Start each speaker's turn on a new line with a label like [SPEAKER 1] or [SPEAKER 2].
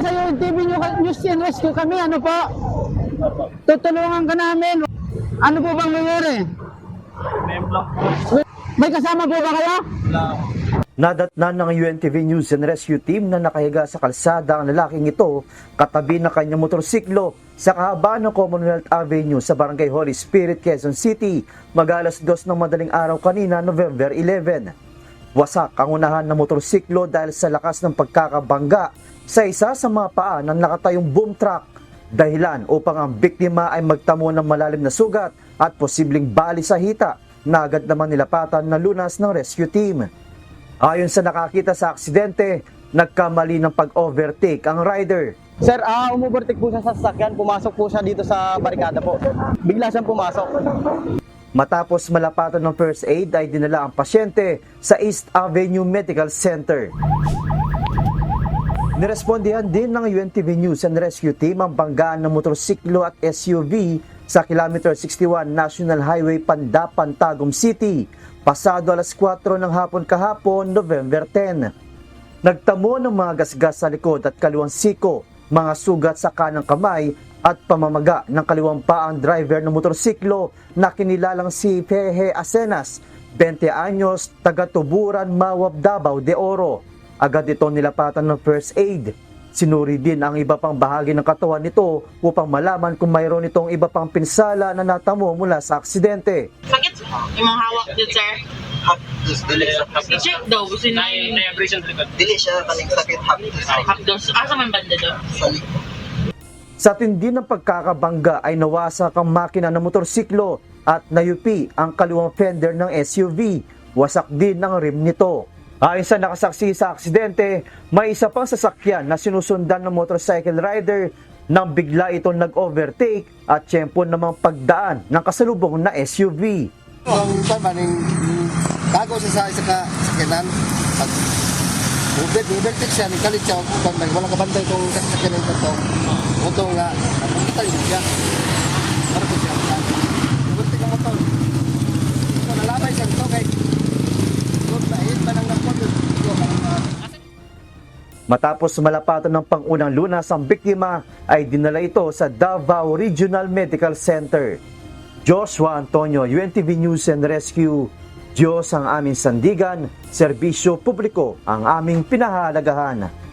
[SPEAKER 1] sa UNTV News and Rescue kami, ano po? Tutulungan ka namin. Ano po bang nangyari? May kasama po ba kayo?
[SPEAKER 2] Nadatnan ng UNTV News and Rescue Team na nakahiga sa kalsada ang lalaking ito katabi ng kanyang motorsiklo sa kahabaan ng Commonwealth Avenue sa Barangay Holy Spirit, Quezon City, mag-alas 2 ng madaling araw kanina, November 11. Wasak ang unahan ng motorsiklo dahil sa lakas ng pagkakabangga sa isa sa mga paa ng nakatayong boom truck, dahilan upang ang biktima ay magtamo ng malalim na sugat at posibleng bali sa hita na agad naman nilapatan na lunas ng rescue team. Ayon sa nakakita sa aksidente, nagkamali ng pag-overtake ang rider.
[SPEAKER 3] Sir, umubertik po siya sa sasakyan, pumasok po siya dito sa barikada po. Bigla siyang pumasok.
[SPEAKER 2] Matapos malapatan ng first aid ay dinala ang pasyente sa East Avenue Medical Center. Nirespondihan din ng UNTV News and Rescue Team ang banggaan ng motorsiklo at SUV sa kilometer 61 National Highway Pandapan, Tagum City, pasado alas 4 ng hapon kahapon, November 10. Nagtamo ng mga gasgas sa likod at kaliwang siko, mga sugat sa kanang kamay at pamamaga ng kaliwang pa ang driver ng motorsiklo na kinilalang si Pehe Asenas, 20 anyos, taga Tuburan, Mawab, Davao de Oro. Agad itong nilapatan ng first aid. Sinuri din ang iba pang bahagi ng katawan nito upang malaman kung mayroon itong iba pang pinsala na natamo mula sa aksidente.
[SPEAKER 4] Sakit imong hawak dito, sir. I-check daw kasi
[SPEAKER 5] Dili siya kaning sakit
[SPEAKER 4] hapdos. Asa man banda daw?
[SPEAKER 2] Sa tindi ng pagkakabangga ay nawasak ang makina ng motorsiklo at nayupi ang kaliwang fender ng SUV. Wasak din ang rim nito. Ayon sa nakasaksi sa aksidente, may isa pang sasakyan na sinusundan ng motorcycle rider nang bigla itong nag-overtake at tiyempo namang pagdaan ng kasalubong na SUV.
[SPEAKER 6] Ang maning bago sa isa ka sakyanan, pag overtake siya, nagkalit siya, kung walang kabantay itong sakyanan ito, ito nga, nakikita yun siya. Para ko siya, overtake ang motor. So, nalabay siya ito kay
[SPEAKER 2] Matapos malapatan ng pangunang lunas ang biktima ay dinala ito sa Davao Regional Medical Center. Joshua Antonio, UNTV News and Rescue. Diyos ang aming sandigan, serbisyo publiko ang aming pinahahalagahan.